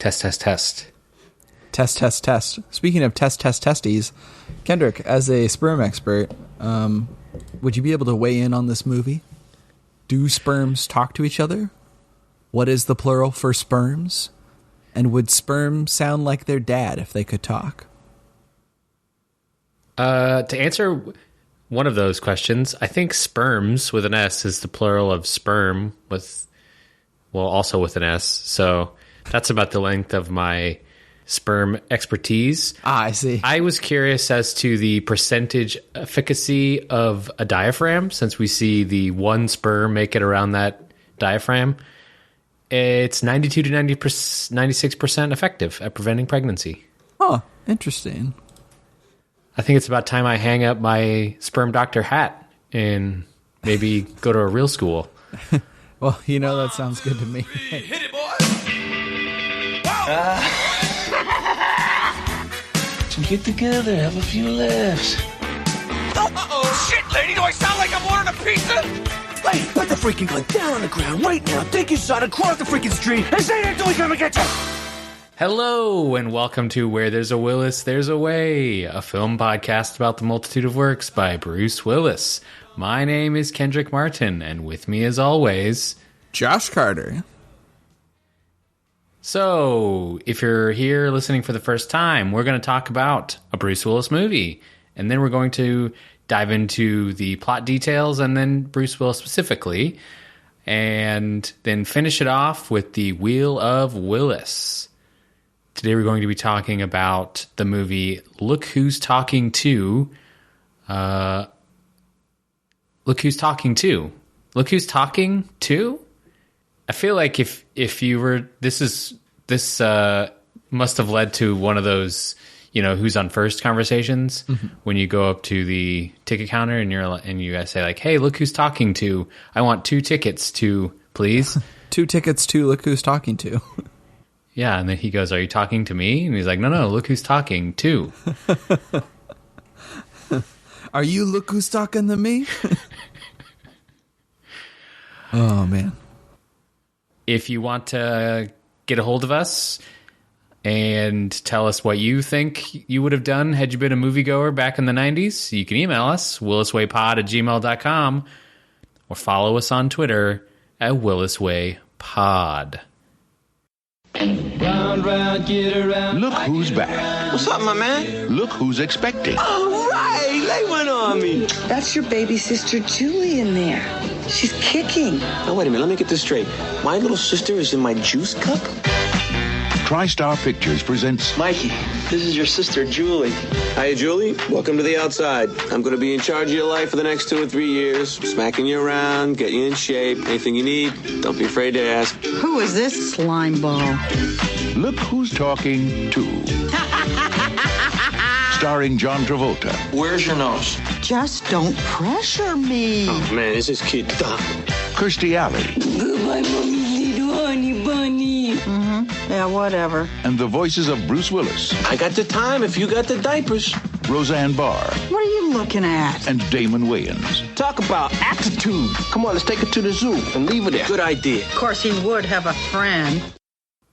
Test, test, test. Test, test, test. Speaking of testes, Kendrick, as a sperm expert, would you be able to weigh in on this movie? Do sperms talk to each other? What is the plural for sperms? And would sperm sound like their dad if they could talk? To answer one of those questions, I think sperms with an S is the plural of sperm also with an S. So that's about the length of my sperm expertise. I see. I was curious as to the percentage efficacy of a diaphragm, since we see the one sperm make it around that diaphragm. It's 92 to 96% effective at preventing pregnancy. Oh, interesting. I think it's about time I hang up my sperm doctor hat and maybe go to a real school. Well, that sounds good to me. Hit it, boys! Get together, have a few laughs. Uh-oh! Shit, lady, do I sound like I'm ordering a pizza? Lady, put the freaking gun down on the ground right now. Take your son across the freaking street and say until we come and get you. Hello, and welcome to Where There's a Willis, There's a Way, a film podcast about the multitude of works by Bruce Willis. My name is Kendrick Martin, and with me as always, Josh Carter. So, if you're here listening for the first time, we're going to talk about a Bruce Willis movie, and then we're going to dive into the plot details and then Bruce Willis specifically, and then finish it off with the Wheel of Willis. Today we're going to be talking about the movie Look Who's Talking 2. Look Who's Talking 2. Look Who's Talking 2? I feel like if you were this must have led to one of those, who's on first conversations, when you go up to the ticket counter and you guys say like, "Hey, look who's talking to. I want 2 tickets to, please." 2 tickets to Look Who's Talking To. Yeah, and then he goes, "Are you talking to me?" And he's like, No, look who's talking to. Are you look who's talking to me? Oh, man. If you want to get a hold of us and tell us what you think you would have done had you been a moviegoer back in the 90s, you can email us, williswaypod@gmail.com, or follow us on Twitter at williswaypod. Round, round, get around. Look who's back. What's up, my man? Look who's expecting. All right, lay one on me. That's your baby sister Julie in there. She's kicking. Now, wait a minute, let me get this straight. My little sister is in my juice cup? TriStar Pictures presents Mikey, this is your sister, Julie. Hi, Julie. Welcome to the outside. I'm going to be in charge of your life for the next 2 or 3 years, smacking you around, getting you in shape. Anything you need, don't be afraid to ask. Who is this slime ball? Look Who's Talking 2. Starring John Travolta, Where's your nose? Just don't pressure me. Oh, man, this is kid. Kirstie Alley, Goodbye, mommy, little honey bunny. Yeah, whatever. and the voices of Bruce Willis, I got the time if you got the diapers. Roseanne Barr, What are you looking at? and Damon Wayans. Talk about attitude. Come on, let's take it to the zoo and leave it there. Good idea. Of course, he would have a friend.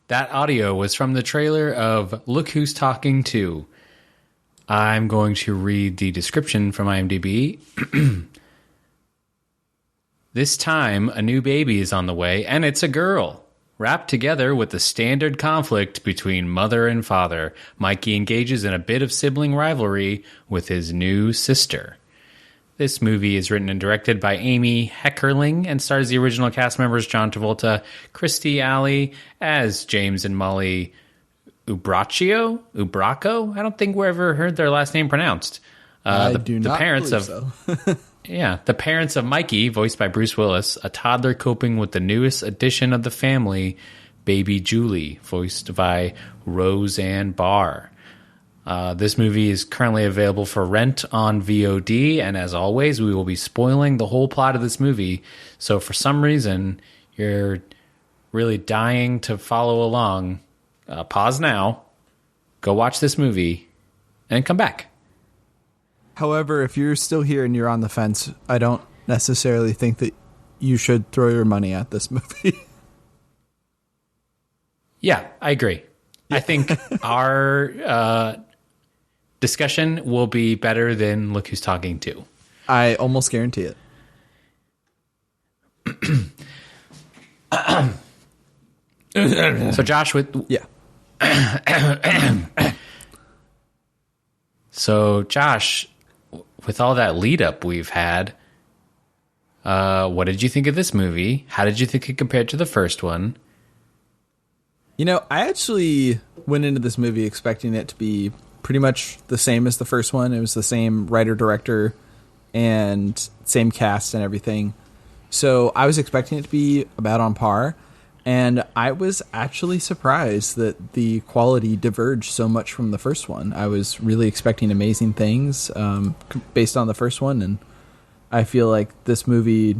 That audio was from the trailer of Look Who's Talking 2. I'm going to read the description from IMDb. This time, a new baby is on the way, and it's a girl. Wrapped together with the standard conflict between mother and father, Mikey engages in a bit of sibling rivalry with his new sister. This movie is written and directed by Amy Heckerling and stars the original cast members John Travolta, Kirstie Alley as James and Molly Ubraccio? I don't think we ever heard their last name pronounced. I do not parents believe of so. Yeah, the parents of Mikey, voiced by Bruce Willis, a toddler coping with the newest addition of the family, baby Julie, voiced by Roseanne Barr. This movie is currently available for rent on VOD, and as always, we will be spoiling the whole plot of this movie. So for some reason, you're really dying to follow along, pause now, go watch this movie, and come back. However, if you're still here and you're on the fence, I don't necessarily think that you should throw your money at this movie. Yeah, I agree. I think our discussion will be better than Look Who's Talking To. I almost guarantee it. So Josh, Yeah. So Josh, with all that lead up we've had, what did you think of this movie? How did you think it compared to the first one? You know, I actually went into this movie expecting it to be pretty much the same as the first one. It was the same writer, director, and same cast and everything. So I was expecting it to be about on par. And I was actually surprised that the quality diverged so much from the first one. I was really expecting amazing things based on the first one. And I feel like this movie,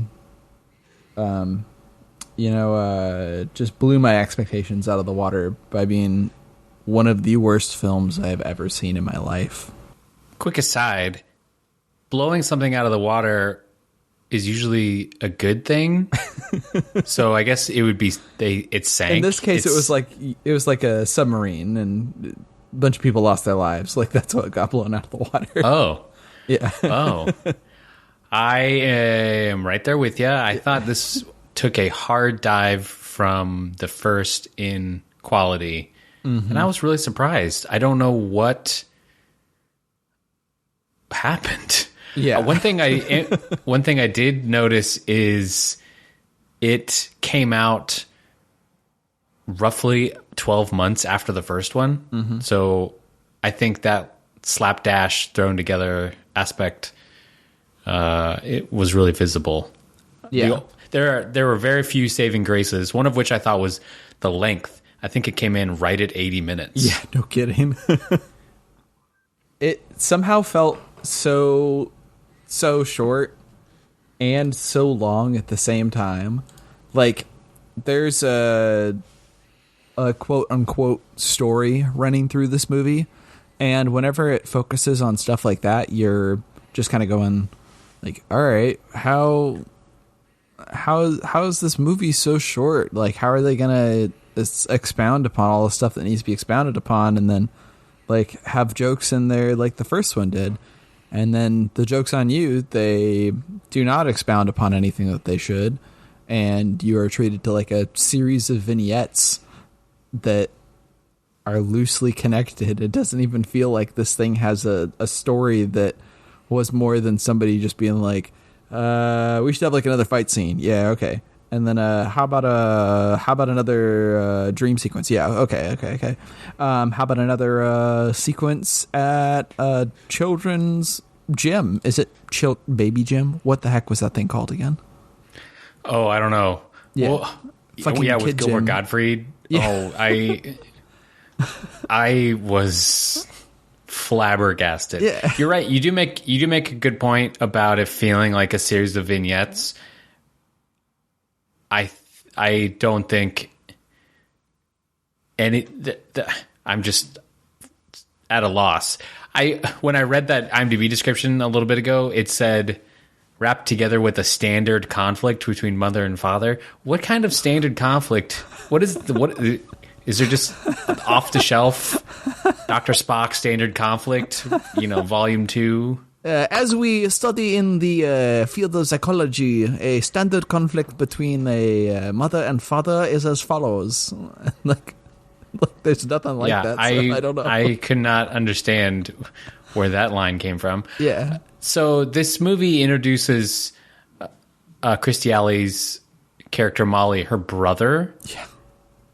just blew my expectations out of the water by being one of the worst films I've ever seen in my life. Quick aside, blowing something out of the water is usually a good thing. So I guess it would be it sank. In this case, it was like a submarine, and a bunch of people lost their lives. Like, that's what got blown out of the water. Oh, yeah. Oh, I am right there with you. I thought this took a hard dive from the first in quality, and I was really surprised. I don't know what happened. Yeah. One thing I did notice is it came out roughly 12 months after the first one. So I think that slapdash thrown together aspect, it was really visible. Yeah. There were very few saving graces, one of which I thought was the length. I think it came in right at 80 minutes. Yeah, no kidding. It somehow felt so short and so long at the same time. Like, there's a quote unquote story running through this movie, and whenever it focuses on stuff like that, you're just kind of going like, all right, how is this movie so short? Like, how are they gonna expound upon all the stuff that needs to be expounded upon, and then like have jokes in there like the first one did? And then the joke's on you. They do not expound upon anything that they should. And you are treated to like a series of vignettes that are loosely connected. It doesn't even feel like this thing has a story that was more than somebody just being like, we should have like another fight scene. Yeah, okay. And then how about another dream sequence? Yeah, okay. How about another sequence at a children's gym? Is it baby gym? What the heck was that thing called again? Oh, I don't know. Yeah, well, fucking with kid Gilmore gym. Gottfried. Yeah. Oh, I was flabbergasted. Yeah. You're right. You do make a good point about it feeling like a series of vignettes. I don't think any. I'm just at a loss. When I read that IMDb description a little bit ago, it said wrapped together with a standard conflict between mother and father. What kind of standard conflict? What is there just off the shelf Dr. Spock standard conflict? Volume 2. As we study in the field of psychology, a standard conflict between a mother and father is as follows. like, there's nothing like that. So I don't know. I could not understand where that line came from. Yeah. So this movie introduces Kirstie Alley's character Molly, her brother. Yeah.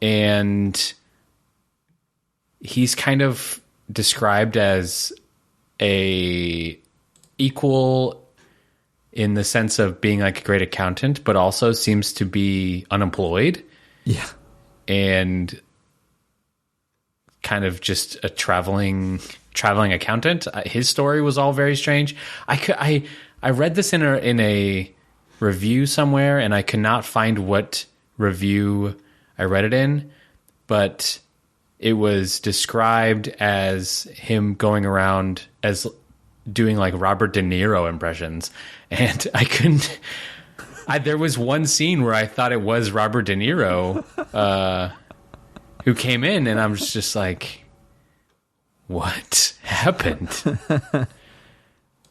And he's kind of described as a equal in the sense of being like a great accountant, but also seems to be unemployed. Yeah. And kind of just a traveling accountant. His story was all very strange. I read this in a review somewhere, and I could not find what review I read it in, but it was described as him going around as doing like Robert De Niro impressions, and I couldn't. There was one scene where I thought it was Robert De Niro who came in, and I'm just like, what happened?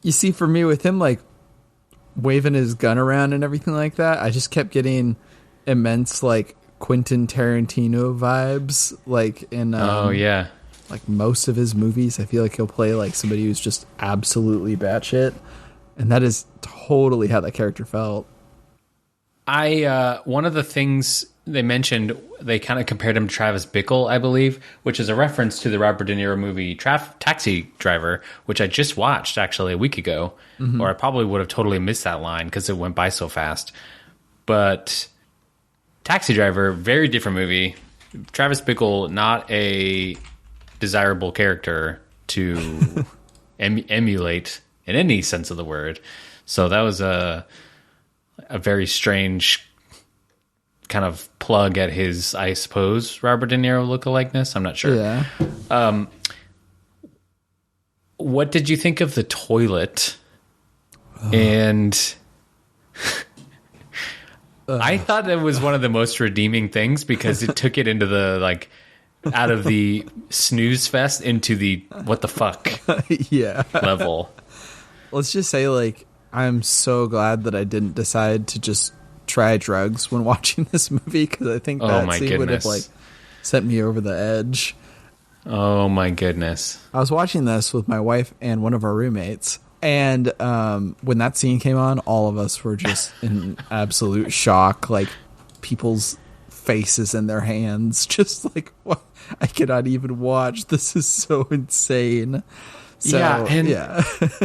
You see, for me, with him, like, waving his gun around and everything like that, I just kept getting immense, like, Quentin Tarantino vibes, like, in, like, most of his movies. I feel like he'll play, like, somebody who's just absolutely batshit, and that is totally how that character felt. One of the things they mentioned, they kind of compared him to Travis Bickle, I believe, which is a reference to the Robert De Niro movie Taxi Driver, which I just watched actually a week ago, or I probably would have totally missed that line because it went by so fast. But Taxi Driver, very different movie. Travis Bickle, not a desirable character to emulate in any sense of the word. So that was a very strange kind of plug at his, I suppose, Robert De Niro lookalikeness. I'm not sure. Yeah. What did you think of the toilet? And I thought it was one of the most redeeming things because it took it into the, like, out of the snooze fest into the what the fuck level. Let's just say, like, I'm so glad that I didn't decide to just try drugs when watching this movie, because I think that scene would have, like, sent me over the edge. Oh my goodness. I was watching this with my wife and one of our roommates, and when that scene came on, all of us were just in absolute shock, like, people's faces in their hands, just like, what? I cannot even watch. This is so insane. So,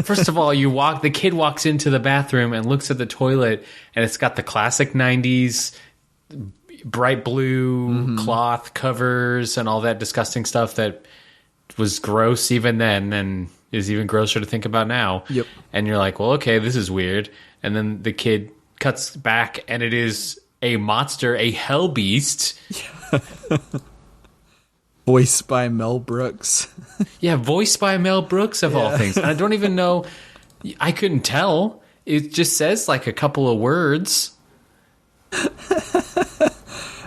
first of all, the kid walks into the bathroom and looks at the toilet, and it's got the classic 90s bright blue cloth covers and all that disgusting stuff that was gross even then and is even grosser to think about now. Yep. And you're like, well, okay, this is weird. And then the kid cuts back, and it is a monster, a hell beast. Voiced by Mel Brooks. Yeah, voiced by Mel Brooks, of all things. And I don't even know. I couldn't tell. It just says, like, a couple of words.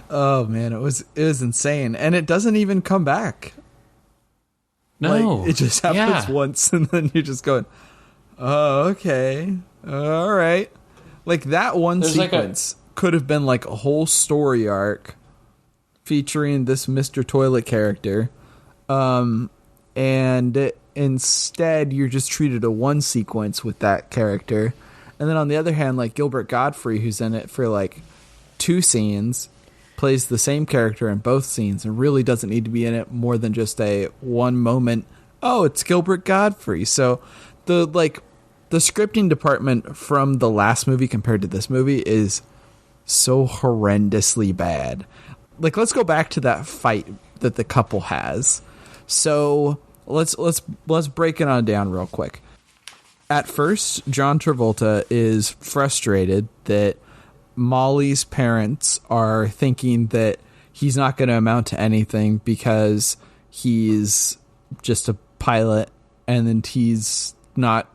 Oh, man, it was insane. And it doesn't even come back. No. Like, it just happens once, and then you're just going, oh, okay. All right. Like, that one sequence could have been, like, a whole story arc featuring this Mr. Toilet character, and instead you're just treated a one sequence with that character. And then on the other hand, like, Gilbert Gottfried, who's in it for like 2 scenes, plays the same character in both scenes and really doesn't need to be in it more than just a one moment. Oh, it's Gilbert Gottfried. So the scripting department from the last movie compared to this movie is so horrendously bad. Like, let's go back to that fight that the couple has. So let's break it on down real quick. At first, John Travolta is frustrated that Molly's parents are thinking that he's not going to amount to anything because he's just a pilot and then he's not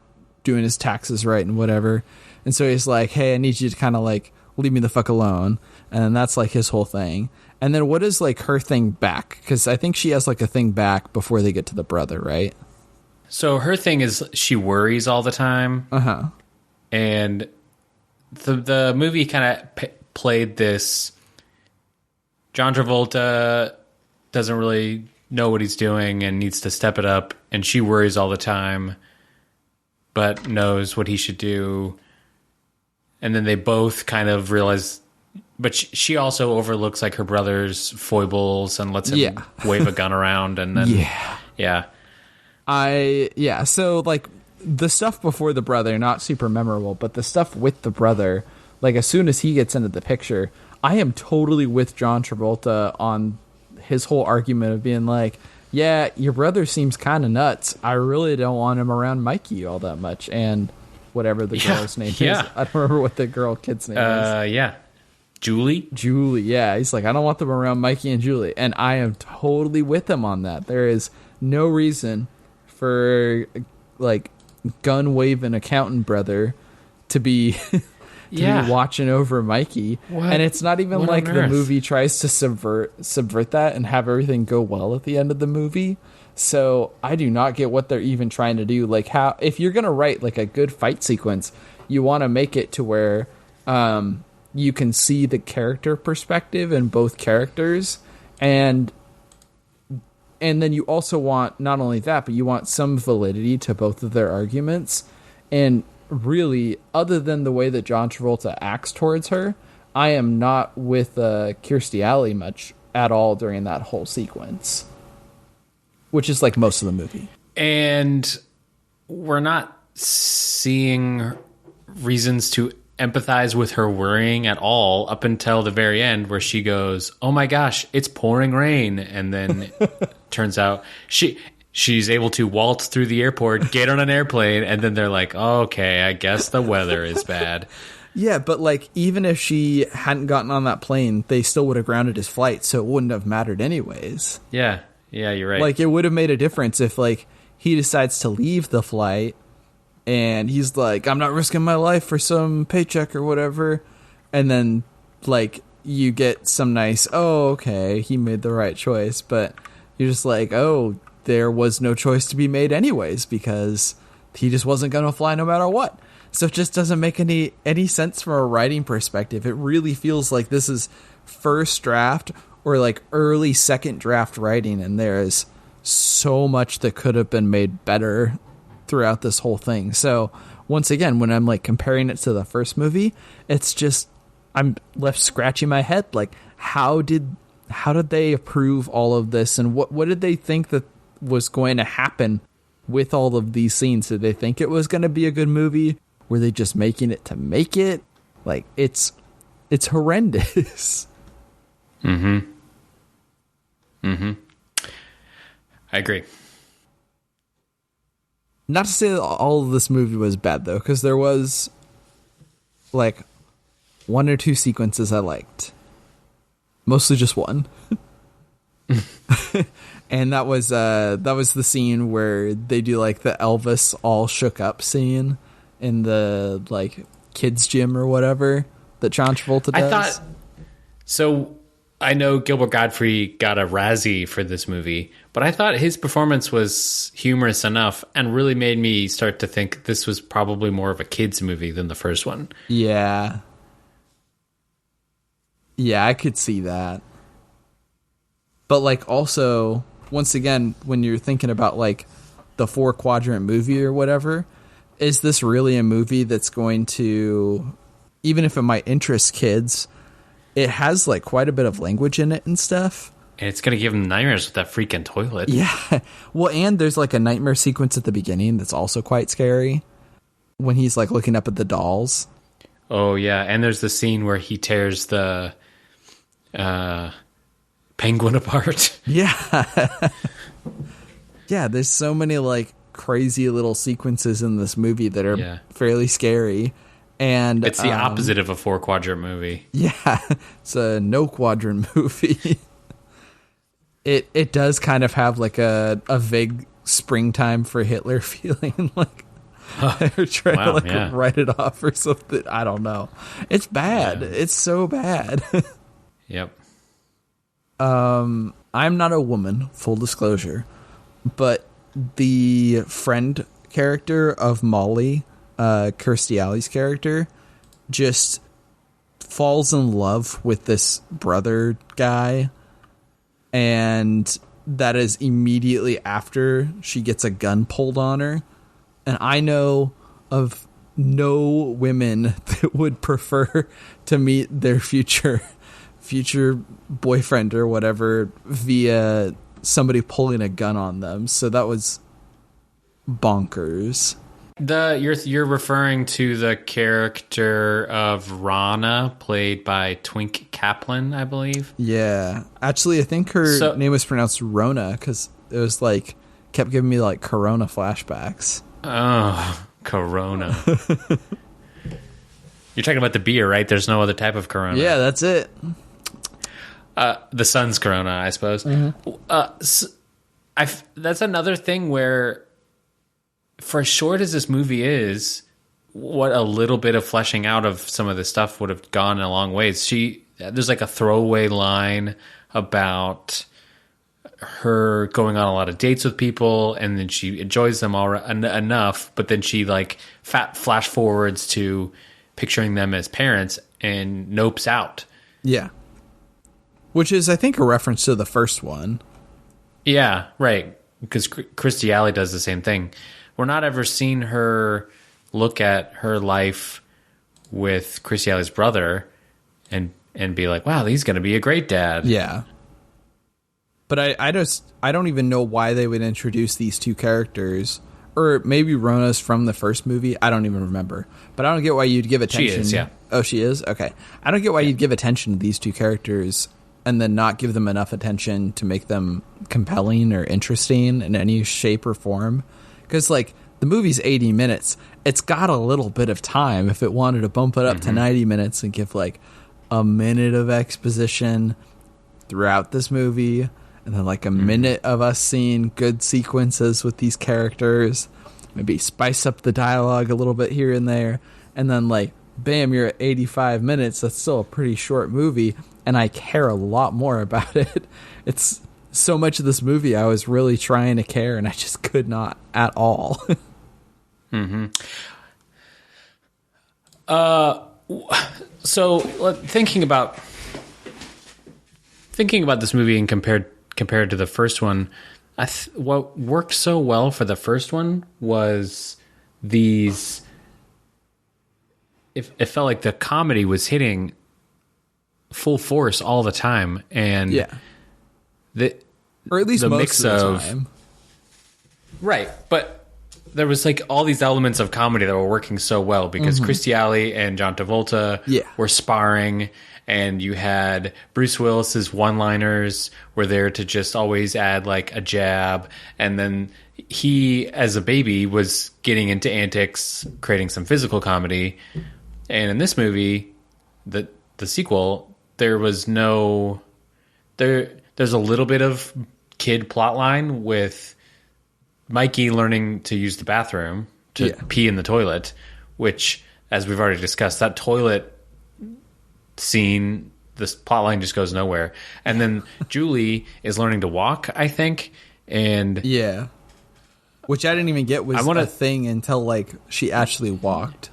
doing his taxes right and whatever. And so he's like, hey, I need you to kind of, like, leave me the fuck alone. And that's, like, his whole thing. And then what is, like, her thing back? Because I think she has, like, a thing back before they get to the brother, right? So her thing is she worries all the time. Uh-huh. And the movie kind of played this. John Travolta doesn't really know what he's doing and needs to step it up. And she worries all the time, but knows what he should do. And then they both kind of realize... But she also overlooks, like, her brother's foibles and lets him wave a gun around. And then, so, like, the stuff before the brother, not super memorable, but the stuff with the brother, like, as soon as he gets into the picture, I am totally with John Travolta on his whole argument of being like, yeah, your brother seems kind of nuts. I really don't want him around Mikey all that much. And whatever the girl's name is. I don't remember what the kid's name is. Julie, yeah. He's like, I don't want them around Mikey and Julie. And I am totally with him on that. There is no reason for, like, gun-waving accountant brother to be to be watching over Mikey. What? And it's not even What like on the earth? movie tries to subvert that and have everything go well at the end of the movie. So I do not get what they're even trying to do. Like, how, if you're going to write like a good fight sequence, you want to make it to where you can see the character perspective in both characters, and then you also want not only that, but you want some validity to both of their arguments. And really, other than the way that John Travolta acts towards her, I am not with Kirstie Alley much at all during that whole sequence, which is like most of the movie. And we're not seeing reasons to empathize with her worrying at all up until the very end, where she goes, "Oh my gosh, it's pouring rain," and then turns out she's able to waltz through the airport, get on an airplane, and then they're like, oh, "Okay, I guess the weather is bad." Yeah, but like, even if she hadn't gotten on that plane, they still would have grounded his flight, so it wouldn't have mattered anyways. Yeah, you're right. Like, it would have made a difference if like he decides to leave the flight and he's like, "I'm not risking my life for some paycheck or whatever," and then like you get some nice, "Oh, okay, he made the right choice," but you're just like, "Oh, there was no choice to be made anyways, because he just wasn't going to fly no matter what." So it just doesn't make any sense from a writing perspective. It really feels like this is first draft or like early second draft writing, and there is so much that could have been made better throughout this whole thing. So once again, when I'm like comparing it to the first movie, it's just, I'm left scratching my head like, how did they approve all of this, and what did they think that was going to happen with all of these scenes? Did they think it was going to be a good movie? Were they just making it to make it? Like, it's horrendous. I agree. Not to say that all of this movie was bad, though, because there was like one or two sequences I liked. Mostly just one. And that was the scene where they do like the Elvis all shook up scene in the like kids gym or whatever that John Travolta does. I know Gilbert Gottfried got a Razzie for this movie, but I thought his performance was humorous enough and really made me start to think this was probably more of a kids movie than the first one. Yeah, I could see that. But like, also, once again, when you're thinking about like the 4-quadrant movie or whatever, is this really a movie that's going to, even if it might interest kids, it has like quite a bit of language in it and stuff. And it's going to give them nightmares with that freaking toilet. Yeah. Well, and there's like a nightmare sequence at the beginning that's also quite scary when he's like looking up at the dolls. Oh, yeah. And there's the scene where he tears the penguin apart. Yeah. Yeah, there's so many like crazy little sequences in this movie that are fairly scary. And it's the opposite of a 4-quadrant movie. Yeah, it's a no-quadrant movie. It does kind of have like a vague springtime for Hitler feeling, like they're trying to write it off or something. I don't know. It's bad. Yeah. It's so bad. Yep. I'm not a woman, full disclosure, but the friend character of Molly, Kirstie Alley's character, just falls in love with this brother guy, and that is immediately after she gets a gun pulled on her. And I know of no women that would prefer to meet their future boyfriend or whatever via somebody pulling a gun on them. So that was bonkers. You're referring to the character of Rana, played by Twink Kaplan, I believe. Yeah, actually, I think her name was pronounced Rona because it was like kept giving me like Corona flashbacks. Oh, Corona. You're talking about the beer, right? There's no other type of Corona. Yeah, that's it. The sun's Corona, I suppose. Mm-hmm. That's another thing where, for as short as this movie is, what a little bit of fleshing out of some of this stuff would have gone a long ways. There's like a throwaway line about her going on a lot of dates with people, and then she enjoys them all enough, but then she like flash forwards to picturing them as parents and nopes out. Yeah. Which is, I think, a reference to the first one. Yeah, right. Because Kirstie Alley does the same thing. We're not ever seeing her look at her life with Kirstie Alley's brother and be like, wow, he's going to be a great dad. Yeah. But I don't even know why they would introduce these two characters. Or maybe Rona's from the first movie. I don't even remember. But I don't get why you'd give attention. She is, yeah. Oh, she is? Okay. I don't get why you'd give attention to these two characters and then not give them enough attention to make them compelling or interesting in any shape or form. Because, like, the movie's 80 minutes. It's got a little bit of time if it wanted to bump it up to 90 minutes and give, like, a minute of exposition throughout this movie. And then, like, a minute of us seeing good sequences with these characters. Maybe spice up the dialogue a little bit here and there. And then, like, bam, you're at 85 minutes. That's still a pretty short movie. And I care a lot more about it. It's so much of this movie I was really trying to care, and I just could not at all. So thinking about this movie and compared to the first one, what worked so well for the first one was these. It felt like the comedy was hitting full force all the time, and or at least the most mix of the time. Right, but there was like all these elements of comedy that were working so well because Kirstie Alley and John Travolta were sparring, and you had Bruce Willis's one-liners were there to just always add like a jab, and then he, as a baby, was getting into antics, creating some physical comedy. And in this movie, the sequel, there's a little bit of kid plotline with Mikey learning to use the bathroom to pee in the toilet, which, as we've already discussed, that toilet scene, this plotline just goes nowhere. And then Julie is learning to walk, I think, and which I didn't even get was a thing until like she actually walked.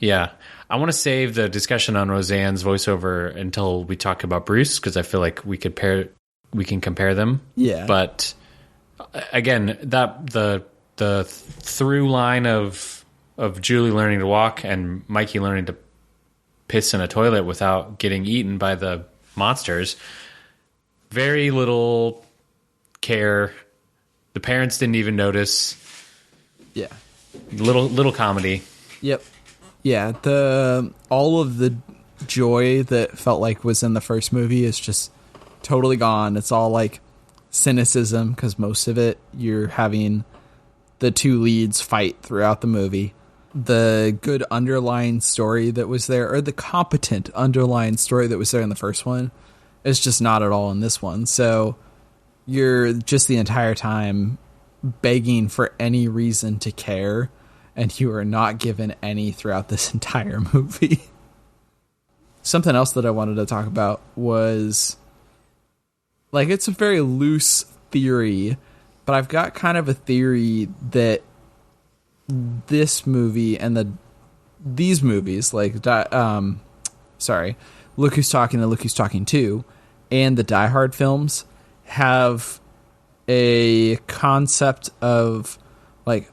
Yeah. I want to save the discussion on Roseanne's voiceover until we talk about Bruce, because I feel like we can compare them. Yeah. But again, that the through line of Julie learning to walk and Mikey learning to piss in a toilet without getting eaten by the monsters, very little care. The parents didn't even notice. Yeah. Little comedy. Yep. Yeah, all of the joy that felt like was in the first movie is just totally gone. It's all like cynicism, because most of it you're having the two leads fight throughout the movie. The good underlying story that was there, or the competent underlying story that was there in the first one, is just not at all in this one. So you're just the entire time begging for any reason to care, and you are not given any throughout this entire movie. Something else that I wanted to talk about was, like, it's a very loose theory, but I've got kind of a theory that this movie and these movies, like, Look Who's Talking and Look Who's Talking 2, and the Die Hard films have a concept of, like,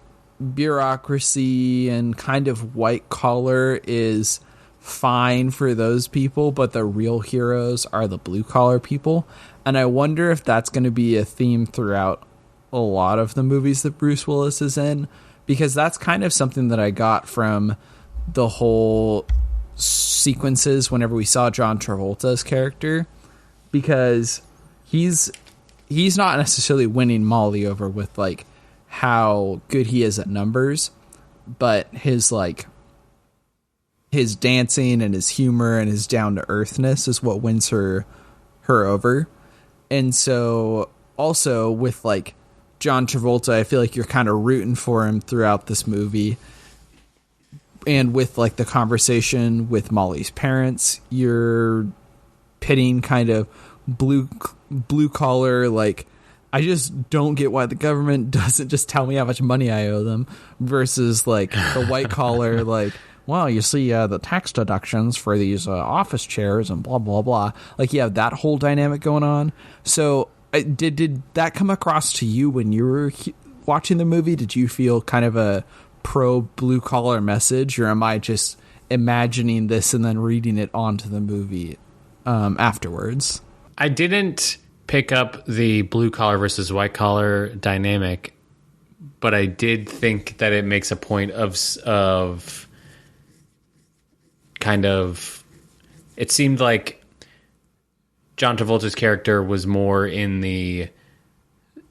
bureaucracy and kind of white collar is fine for those people, but the real heroes are the blue collar people. And I wonder if that's going to be a theme throughout a lot of the movies that Bruce Willis is in, because that's kind of something that I got from the whole sequences whenever we saw John Travolta's character, because he's not necessarily winning Molly over with like how good he is at numbers, but his dancing and his humor and his down to earthness is what wins her over. And so also with like John Travolta, I feel like you're kind of rooting for him throughout this movie, and with like the conversation with Molly's parents, you're pitting kind of blue collar, like, I just don't get why the government doesn't just tell me how much money I owe them, versus like the white collar, like, well, you see the tax deductions for these office chairs and blah, blah, blah. Like, you have that whole dynamic going on. So did that come across to you when you were watching the movie? Did you feel kind of a pro blue collar message, or am I just imagining this and then reading it onto the movie afterwards? I didn't pick up the blue collar versus white collar dynamic, but I did think that it makes a point of kind of, it seemed like John Travolta's character was more in the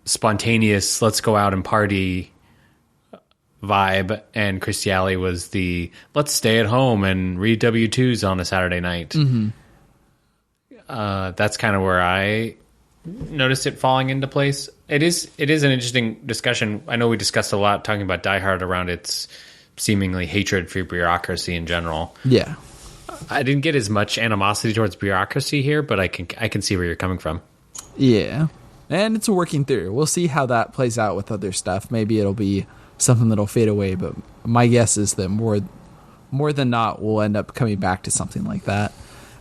spontaneous, let's go out and party vibe, and Kirstie Alley was the let's stay at home and read W-2s on a Saturday night. Mm-hmm. That's kind of where I noticed it falling into place. It is an interesting discussion. I know we discussed a lot talking about Die Hard around its seemingly hatred for bureaucracy in general. Yeah, I didn't get as much animosity towards bureaucracy here, but I can see where you're coming from. Yeah, and it's a working theory. We'll see how that plays out with other stuff. Maybe it'll be something that'll fade away, but my guess is that more than not, we'll end up coming back to something like that.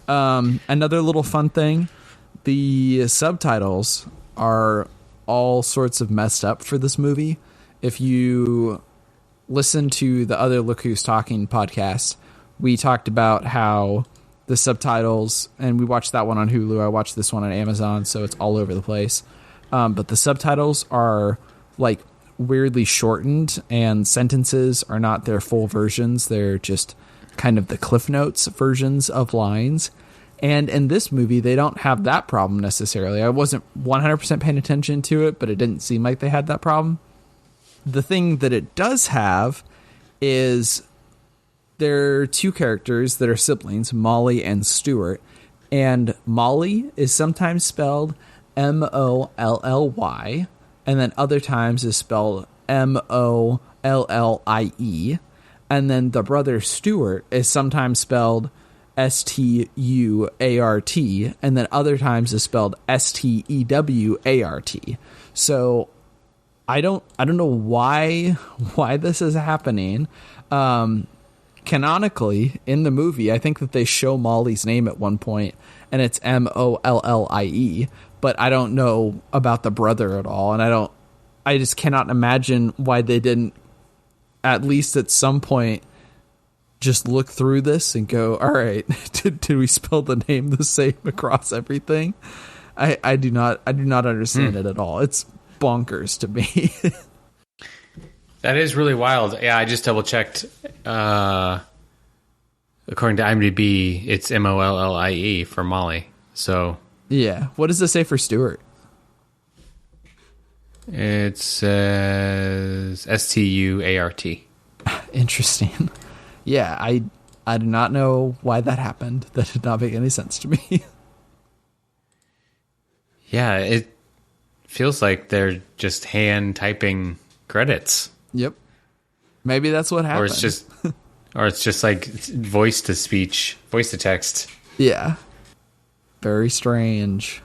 Another little fun thing, the subtitles are all sorts of messed up for this movie. If you listen to the other Look Who's Talking podcast, we talked about how the subtitles, and we watched that one on Hulu, I watched this one on Amazon, so it's all over the place. But the subtitles are like weirdly shortened, and sentences are not their full versions. They're just kind of the Cliff Notes versions of lines. And in this movie, they don't have that problem necessarily. I wasn't 100% paying attention to it, but it didn't seem like they had that problem. The thing that it does have is there are two characters that are siblings, Molly and Stuart. And Molly is sometimes spelled Molly, and then other times is spelled Mollie. And then the brother Stuart is sometimes spelled Stuart, and then other times is spelled Stewart. So I don't know why this is happening. Canonically in the movie, I think that they show Molly's name at one point, and it's Mollie, but I don't know about the brother at all, and I just cannot imagine why they didn't at least at some point just look through this and go, all right, did we spell the name the same across everything? I do not understand it at all. It's bonkers to me. That is really wild. Yeah, I just double checked. According to IMDb, it's Mollie for Molly. So yeah, what does it say for Stuart? It says Stuart. Interesting. Yeah, I do not know why that happened. That did not make any sense to me. Yeah, it feels like they're just hand typing credits. Yep. Maybe that's what happened. Or it's just like voice to speech, voice to text. Yeah. Very strange.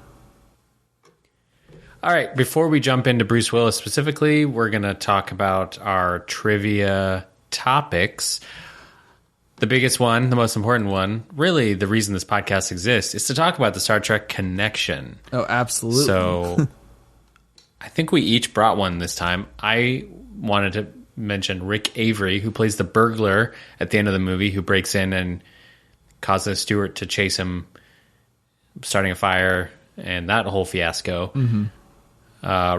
All right, before we jump into Bruce Willis specifically, we're going to talk about our trivia topics. The biggest one, the most important one, really the reason this podcast exists, is to talk about the Star Trek connection. Oh, absolutely. So I think we each brought one this time. I wanted to mention Rick Avery, who plays the burglar at the end of the movie, who breaks in and causes Stuart to chase him, starting a fire, and that whole fiasco. Mm-hmm.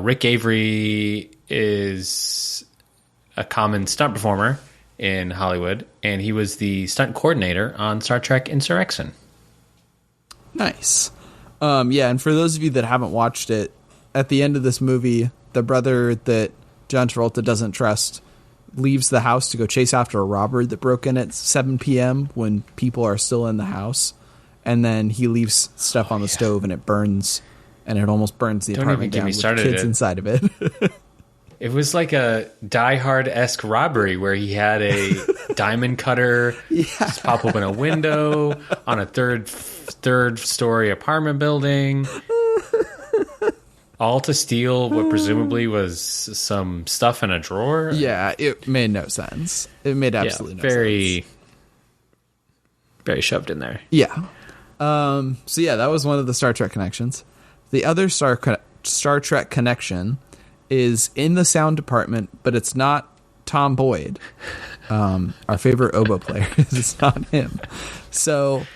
Rick Avery is a common stunt performer in Hollywood, and he was the stunt coordinator on Star Trek Insurrection. Nice. Yeah, and for those of you that haven't watched it, at the end of this movie, the brother that John Travolta doesn't trust leaves the house to go chase after a robber that broke in at 7 p.m. when people are still in the house, and then he leaves stuff on the stove and it burns, and it almost burns the apartment down with kids inside of it. It was like a Die Hard-esque robbery where he had a diamond cutter, just pop open a window on a third story apartment building, all to steal what presumably was some stuff in a drawer. Yeah, it made no sense. It made absolutely no sense. Very shoved in there. Yeah. So yeah, that was one of the Star Trek connections. The other Star Trek connection is in the sound department, but it's not Tom Boyd, our favorite oboe player. It's not him. So,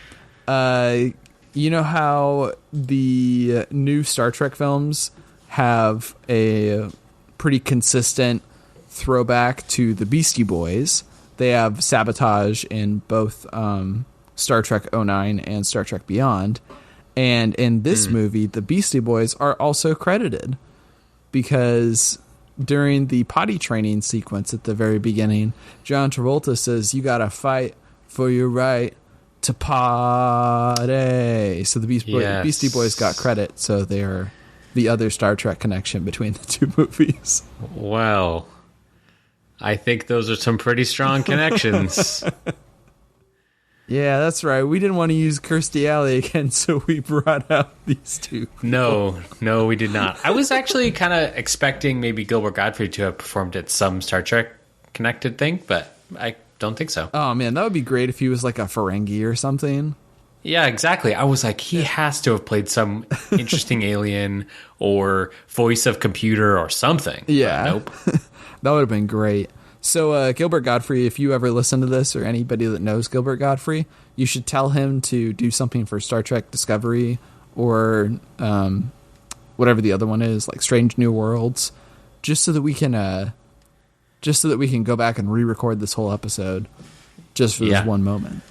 you know how the new Star Trek films have a pretty consistent throwback to the Beastie Boys? They have Sabotage in both Star Trek 09 and Star Trek Beyond. And in this movie, the Beastie Boys are also credited because during the potty training sequence at the very beginning, John Travolta says, "You gotta fight for your right to party." So the Beastie Boys got credit, so they're the other Star Trek connection between the two movies. Well, I think those are some pretty strong connections. Yeah, that's right. We didn't want to use Kirstie Alley again, so we brought out these two. No, we did not. I was actually kind of expecting maybe Gilbert Gottfried to have performed at some Star Trek connected thing, but I don't think so. Oh, man, that would be great if he was like a Ferengi or something. Yeah, exactly. I was like, he has to have played some interesting alien or voice of computer or something. Yeah. But nope. That would have been great. So, Gilbert Gottfried, if you ever listen to this, or anybody that knows Gilbert Gottfried, you should tell him to do something for Star Trek Discovery or whatever the other one is, like Strange New Worlds, just so that we can go back and re-record this whole episode just for this one moment.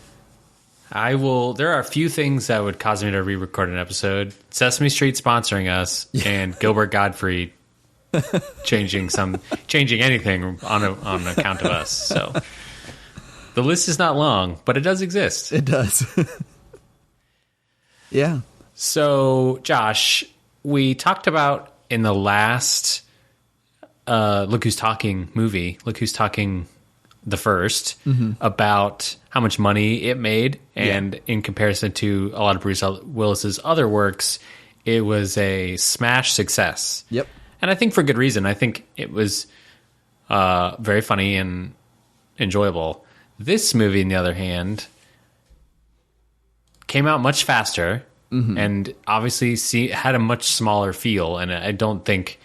I will. There are a few things that would cause me to re-record an episode: Sesame Street sponsoring us, and Gilbert Gottfried changing anything on account of us. So the list is not long, but it does exist. It does. Yeah. So, Josh, we talked about in the last Look Who's Talking movie, Look Who's Talking the first, about how much money it made, and in comparison to a lot of Bruce Willis's other works, it was a smash success. Yep. And I think for good reason. I think it was very funny and enjoyable. This movie, on the other hand, came out much faster and obviously had a much smaller feel. And I don't think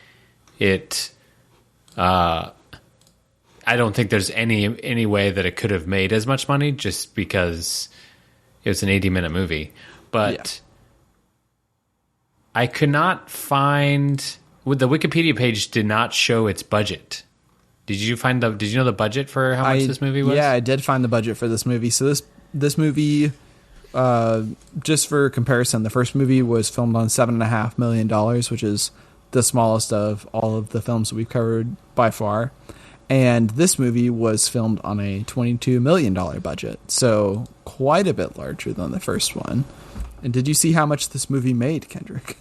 it... I don't think there's any way that it could have made as much money just because it was an 80-minute movie. But I could not find... The Wikipedia page did not show its budget. Did you know the budget for how much this movie was? Yeah, I did find the budget for this movie. So this movie, just for comparison, the first movie was filmed on $7.5 million, which is the smallest of all of the films that we've covered by far. And this movie was filmed on a $22 million budget, so quite a bit larger than the first one. And did you see how much this movie made, Kendrick?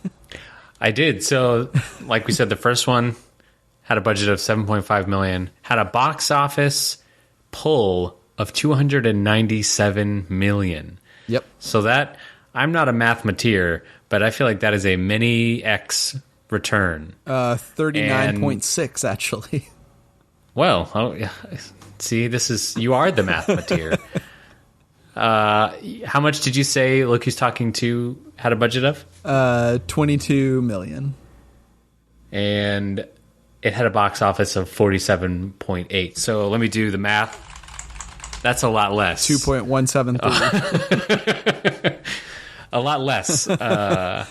I did. So, like we said, the first one had a budget of $7.5 million, had a box office pull of $297 million. Yep. So that, I'm not a mathematician, but I feel like that is a many X return. 39.6 actually. Well, see, you are the mathematician. How much did you say Look Who's Talking 2 had a budget of? $22 million. And it had a box office of 47.8. So let me do the math. That's a lot less. 2.173. A lot less.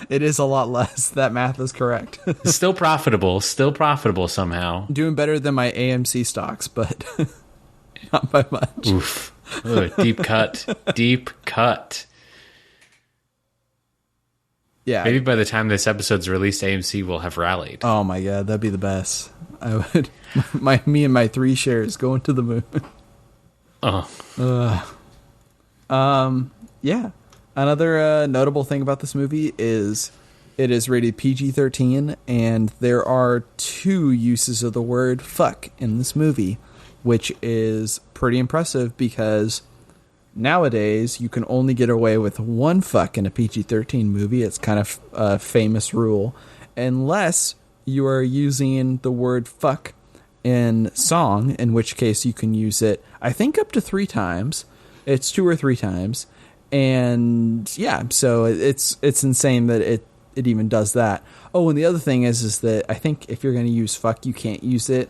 It is a lot less. That math is correct. Still profitable somehow. Doing better than my AMC stocks, but not by much. Oof. Ooh, deep cut. Yeah. Maybe by the time this episode's released, AMC will have rallied. Oh my god, that'd be the best. I would. Me and my 3 shares going to the moon. Yeah. Another notable thing about this movie is it is rated PG-13, and there are 2 uses of the word fuck in this movie. which is pretty impressive because nowadays you can only get away with one fuck in a PG-13 movie. It's kind of a famous rule, unless you are using the word fuck in song, in which case you can use it, I think, up to 3 times. It's 2 or 3 times. And yeah, so it's insane that it even does that. Oh, and the other thing is that I think if you're going to use fuck, you can't use it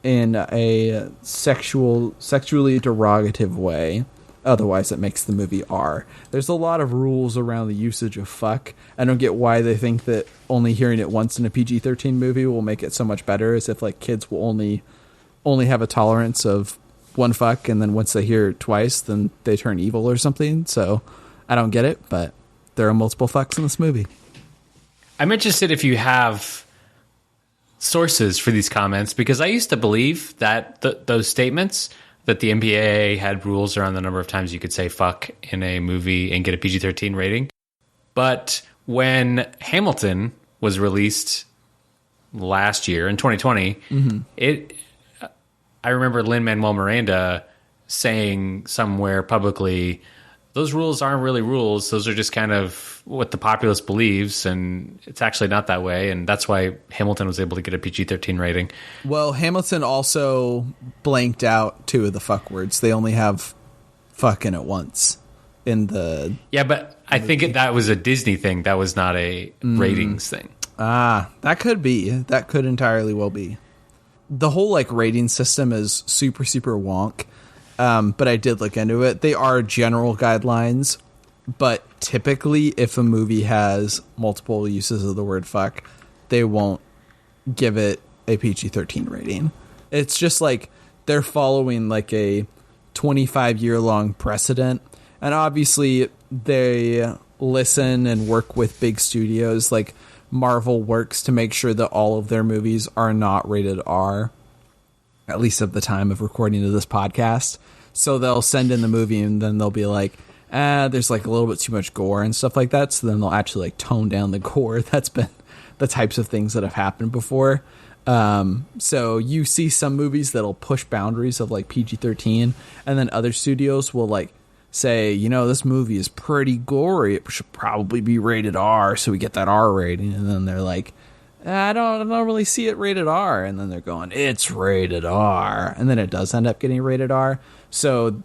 in a sexually derogative way. Otherwise, it makes the movie R. There's a lot of rules around the usage of fuck. I don't get why they think that only hearing it once in a PG-13 movie will make it so much better, as if like kids will only have a tolerance of one fuck, and then once they hear it twice, then they turn evil or something. So I don't get it, but there are multiple fucks in this movie. I'm interested if you have sources for these comments, because I used to believe that those statements, that the MPAA had rules around the number of times you could say fuck in a movie and get a PG-13 rating. But when Hamilton was released last year in 2020, I remember Lin-Manuel Miranda saying somewhere publicly, those rules aren't really rules. Those are just kind of what the populace believes, and it's actually not that way. And that's why Hamilton was able to get a PG-13 rating. Well, Hamilton also blanked out 2 of the fuck words. They only have fuck in it once in the... Yeah, but I think that was a Disney thing. That was not a ratings thing. Ah, that could be. That could entirely well be. The whole like rating system is super, super wonk. But I did look into it. They are general guidelines, but typically if a movie has multiple uses of the word fuck, they won't give it a PG-13 rating. It's just like they're following like a 25-year-long precedent. And obviously they listen and work with big studios like Marvel works to make sure that all of their movies are not rated R, at least at the time of recording of this podcast. So they'll send in the movie and then they'll be like, there's like a little bit too much gore and stuff like that. So then they'll actually like tone down the gore. That's been the types of things that have happened before. So you see some movies that'll push boundaries of like PG-13, and then other studios will like say, you know, this movie is pretty gory. It should probably be rated R, so we get that R rating. And then they're like, I don't really see it rated R. And then they're going, it's rated R. And then it does end up getting rated R. So,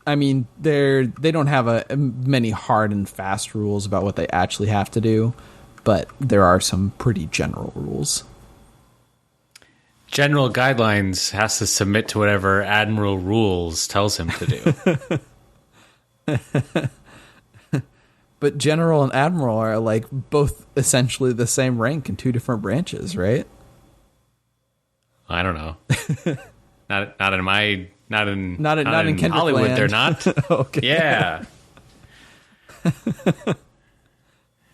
I mean, they don't have many hard and fast rules about what they actually have to do, but there are some pretty general rules. General guidelines has to submit to whatever Admiral Rules tells him to do. But General and Admiral are like both essentially the same rank in 2 different branches, right? I don't know. not in Kendrick Hollywood. land. They're not. Okay. Yeah.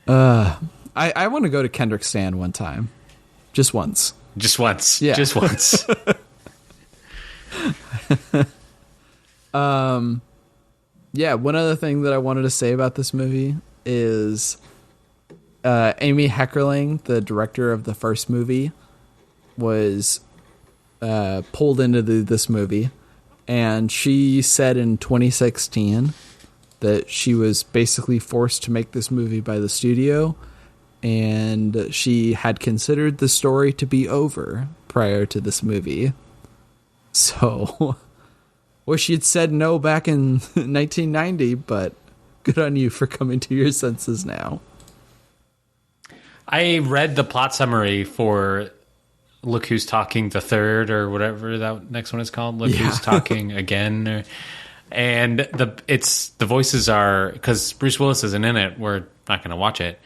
I want to go to Kendrick's stand one time, just once. Just once. Yeah. Just once. Yeah, one other thing that I wanted to say about this movie is Amy Heckerling, the director of the first movie, was pulled into this movie, and she said in 2016 that she was basically forced to make this movie by the studio, and she had considered the story to be over prior to this movie. So... Well, she had said no back in 1990, but good on you for coming to your senses now. I read the plot summary for Look Who's Talking the Third, or whatever that next one is called. Look Who's Talking Again. And the voices are, because Bruce Willis isn't in it, we're not going to watch it.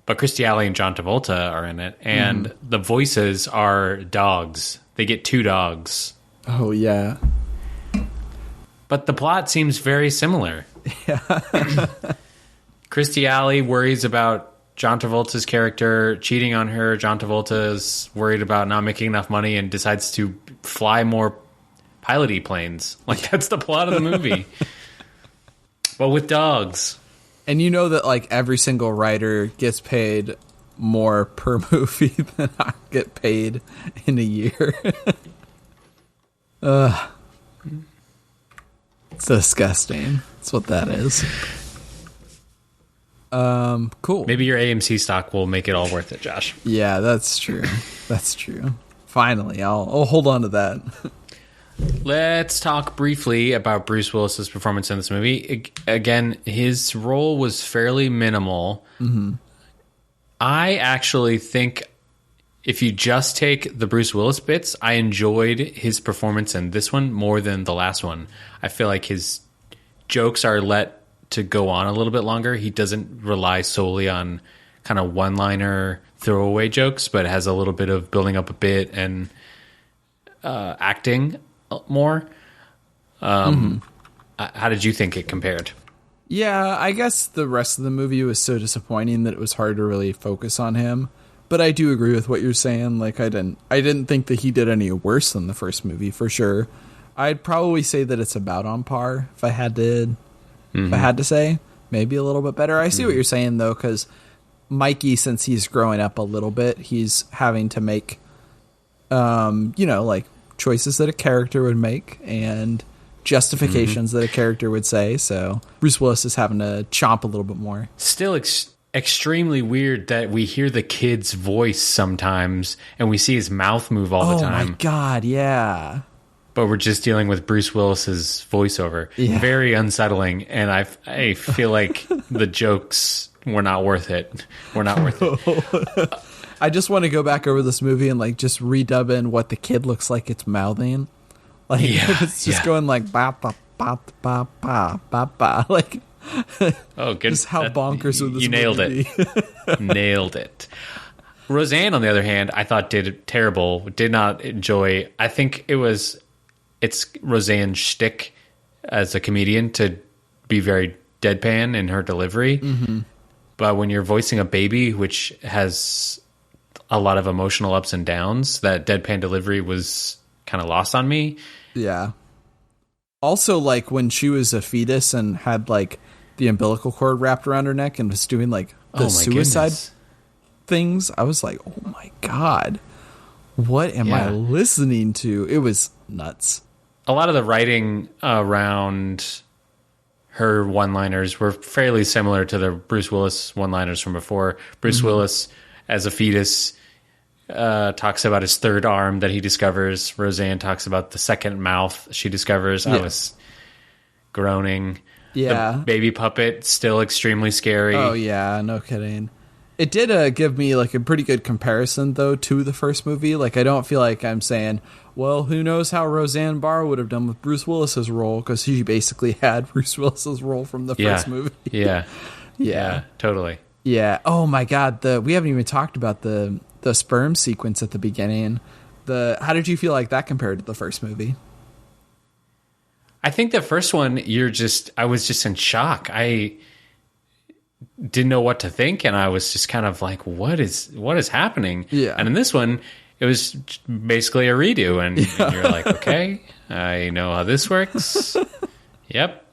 But Christy Alley and John Travolta are in it. And the voices are dogs. They get 2 dogs. Oh, yeah. But the plot seems very similar. Yeah. Christy Alley worries about John Travolta's character cheating on her. John Travolta's worried about not making enough money and decides to fly more piloty planes. Like, that's the plot of the movie. But with dogs. And you know that, like, every single writer gets paid more per movie than I get paid in a year. It's disgusting. That's what that is. Cool. Maybe your AMC stock will make it all worth it, Josh. Yeah, that's true. That's true. Finally, I'll hold on to that. Let's talk briefly about Bruce Willis's performance in this movie. Again, his role was fairly minimal. Mm-hmm. I actually think if you just take the Bruce Willis bits, I enjoyed his performance in this one more than the last one. I feel like his jokes are let to go on a little bit longer. He doesn't rely solely on kind of one-liner throwaway jokes, but has a little bit of building up a bit and acting more. How did you think it compared? Yeah, I guess the rest of the movie was so disappointing that it was hard to really focus on him. But I do agree with what you're saying. Like, I didn't think that he did any worse than the first movie, for sure. I'd probably say that it's about on par if I had to say. Maybe a little bit better. I see what you're saying, though, because Mikey, since he's growing up a little bit, he's having to make, like choices that a character would make and justifications that a character would say. So Bruce Willis is having to chomp a little bit more. Still extremely weird that we hear the kid's voice sometimes and we see his mouth move all the time. Oh my God, yeah. But we're just dealing with Bruce Willis's voiceover. Yeah. Very unsettling, and I feel like the jokes were not worth it. I just want to go back over this movie and like just redub in what the kid looks like it's mouthing. Like it's just going like ba ba ba ba ba ba ba. Like oh, good. Just how bonkers would this you nailed movie it. Nailed it. Roseanne, on the other hand, I thought did terrible. Did not enjoy. I think it's Roseanne's shtick as a comedian to be very deadpan in her delivery. Mm-hmm. But when you're voicing a baby, which has a lot of emotional ups and downs, that deadpan delivery was kind of lost on me. Yeah. Also, like when she was a fetus and had like the umbilical cord wrapped around her neck and was doing like the suicide things, I was like, oh my God, what am I listening to? It was nuts. A lot of the writing around her one-liners were fairly similar to the Bruce Willis one-liners from before. Bruce Willis, as a fetus, talks about his third arm that he discovers. Roseanne talks about the second mouth she discovers. I was groaning. Yeah. The baby puppet, still extremely scary. Oh, yeah, no kidding. It did give me like a pretty good comparison, though, to the first movie. Like, I don't feel like I'm saying, well, who knows how Roseanne Barr would have done with Bruce Willis's role, because she basically had Bruce Willis's role from the first movie. Yeah, totally. Yeah. Oh my God. We haven't even talked about the sperm sequence at the beginning. How did you feel like that compared to the first movie? I think the first one, I was just in shock. I didn't know what to think, and I was just kind of like, what is happening? Yeah. And in this one, it was basically a redo, and you're like, okay, I know how this works. Yep,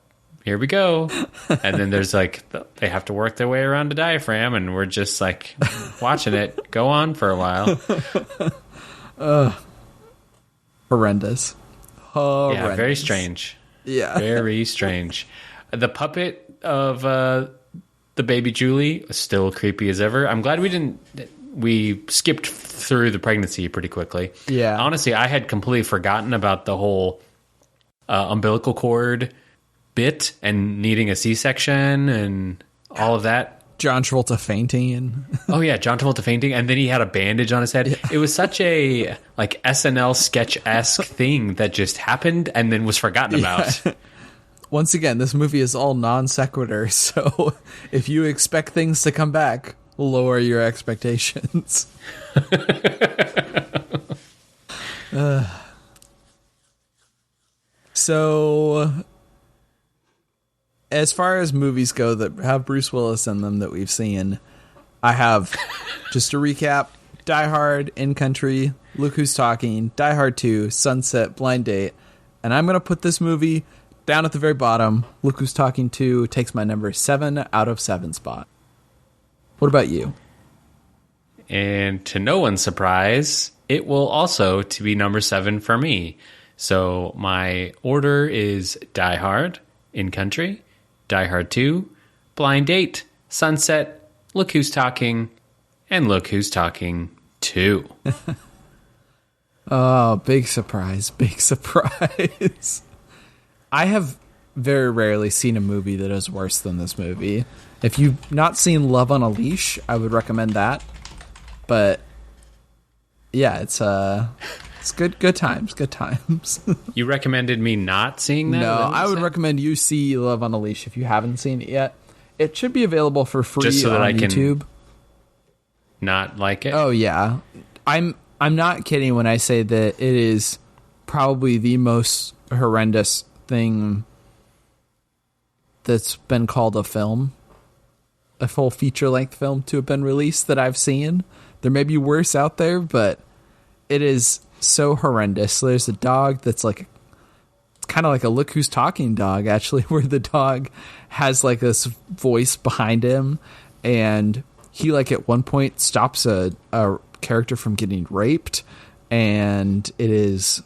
here we go. And then there's like, they have to work their way around the diaphragm, and we're just like watching it go on for a while. Horrendous. Yeah, very strange. Yeah. Very strange. The puppet of the baby Julie is still creepy as ever. I'm glad we skipped through the pregnancy pretty quickly. Yeah. Honestly, I had completely forgotten about the whole umbilical cord bit and needing a C-section and all of that. John Travolta fainting. Oh, yeah, John Travolta fainting. And then he had a bandage on his head. Yeah. It was such a like SNL sketch-esque thing that just happened and then was forgotten about. Once again, this movie is all non sequitur, so if you expect things to come back, lower your expectations. So, as far as movies go that have Bruce Willis in them that we've seen, I have, just to recap, Die Hard, In Country, Look Who's Talking, Die Hard 2, Sunset, Blind Date, and I'm going to put this movie down at the very bottom. Look Who's Talking 2 takes my number 7 out of 7 spot. What about you? And to no one's surprise, it will also to be number 7 for me. So my order is Die Hard, In Country, Die Hard 2, Blind Date, Sunset, Look Who's Talking, and Look Who's Talking 2. Oh, big surprise. Big surprise. I have very rarely seen a movie that is worse than this movie. If you've not seen Love on a Leash, I would recommend that. But yeah, it's good times. You recommended me not seeing that? No, Is that what you I would said? recommend you see Love on a Leash if you haven't seen it yet. It should be available for free Just so that on I can YouTube. Not like it? Oh yeah. I'm not kidding when I say that it is probably the most horrendous thing that's been called a film. A full feature-length film to have been released that I've seen. There may be worse out there, but it is so horrendous. There's a dog that's like kind of like a Look Who's Talking dog, actually, where the dog has like this voice behind him, and he like at one point stops a character from getting raped, and it is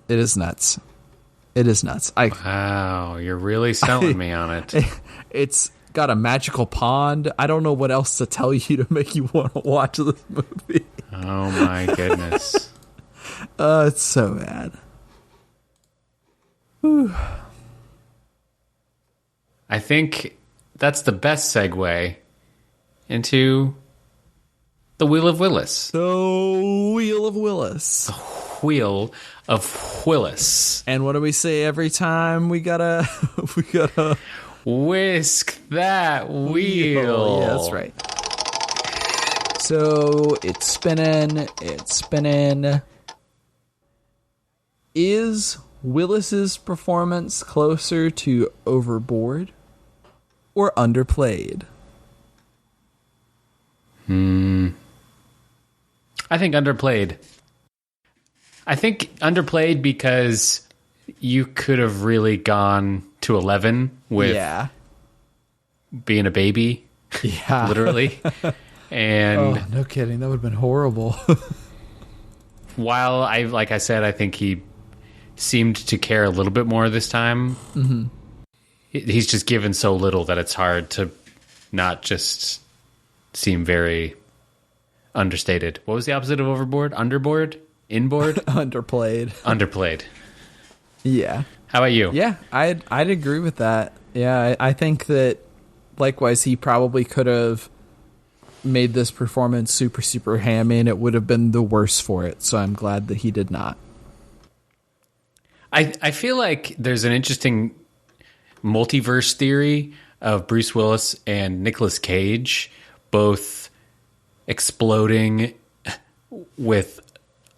nuts. It is nuts. Wow, you're really selling me on it. It's got a magical pond. I don't know what else to tell you to make you want to watch this movie. Oh my goodness. It's so bad. Whew. I think that's the best segue into the Wheel of Willis. The Wheel of Willis. Wheel of Willis. And what do we say every time we gotta Whisk that wheel. Yeah, that's right. So it's spinning. Is Willis's performance closer to overboard or underplayed? I think underplayed. I think underplayed because you could have really gone to 11 with being a baby. Yeah. Literally. And no kidding. That would have been horrible. while like I said, I think he seemed to care a little bit more this time. Mm-hmm. He's just given so little that it's hard to not just seem very understated. What was the opposite of overboard? Underboard? Inboard? Underplayed. Underplayed. Yeah. How about you? Yeah, I'd agree with that. Yeah, I think that likewise he probably could have made this performance super, super hammy and it would have been the worse for it. So I'm glad that he did not. I feel like there's an interesting multiverse theory of Bruce Willis and Nicolas Cage both exploding with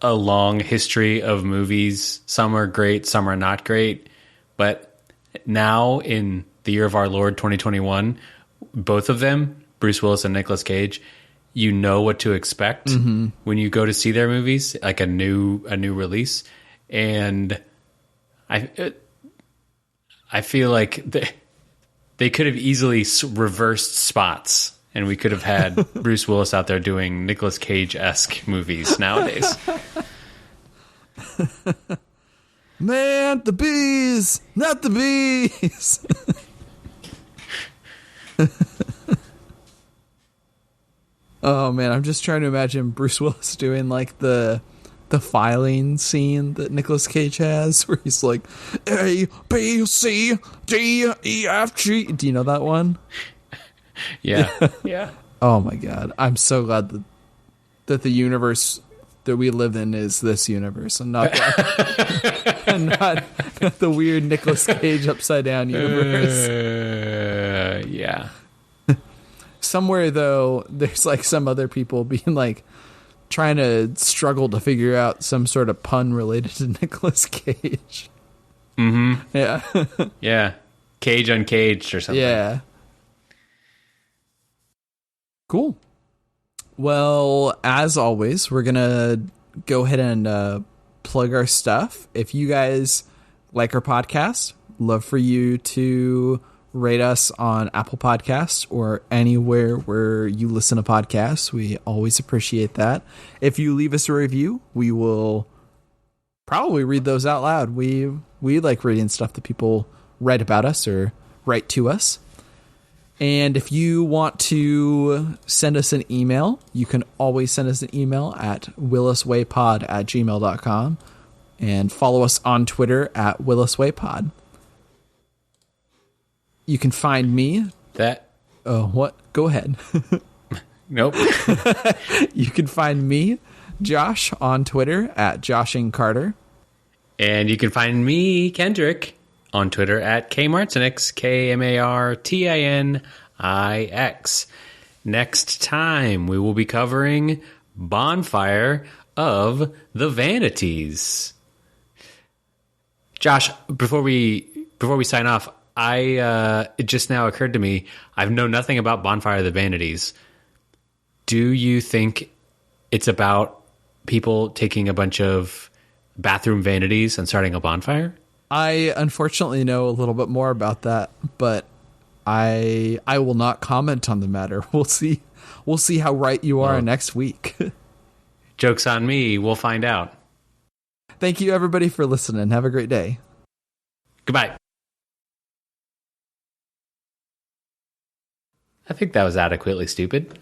a long history of movies. Some are great, some are not great. But now in the year of our Lord 2021, both of them, Bruce Willis and Nicolas Cage, you know what to expect when you go to see their movies, like a new release. And I feel like they could have easily reversed spots, and we could have had Bruce Willis out there doing Nicolas Cage-esque movies nowadays. Man, the bees, not the bees. Oh man, I'm just trying to imagine Bruce Willis doing like the filing scene that Nicolas Cage has, where he's like A B C D E F G. Do you know that one? Yeah. Yeah. Oh my god, I'm so glad that the universe that we live in is this universe, and not that, and not the weird Nicolas Cage upside down universe. Yeah. Somewhere though, there's like some other people being like trying to struggle to figure out some sort of pun related to Nicolas Cage. Mm-hmm. Yeah. Yeah. Cage Uncaged or something. Yeah. Cool. Well, as always, we're going to go ahead and plug our stuff. If you guys like our podcast, love for you to rate us on Apple Podcasts or anywhere where you listen to podcasts. We always appreciate that. If you leave us a review, we will probably read those out loud. We like reading stuff that people write about us or write to us. And if you want to send us an email, you can always send us an email at williswaypod@gmail.com and follow us on Twitter at williswaypod. You can find me. Oh, what? Go ahead. Nope. You can find me, Josh, on Twitter at joshingcarter. And you can find me, Kendrick, on Twitter at kmartinix, KMARTINIX. Next time, we will be covering Bonfire of the Vanities. Josh, before we sign off, it just now occurred to me, I know nothing about Bonfire of the Vanities. Do you think it's about people taking a bunch of bathroom vanities and starting a bonfire? I unfortunately know a little bit more about that, but I will not comment on the matter. We'll see how right you are next week. Joke's on me. We'll find out. Thank you, everybody, for listening. Have a great day. Goodbye. I think that was adequately stupid.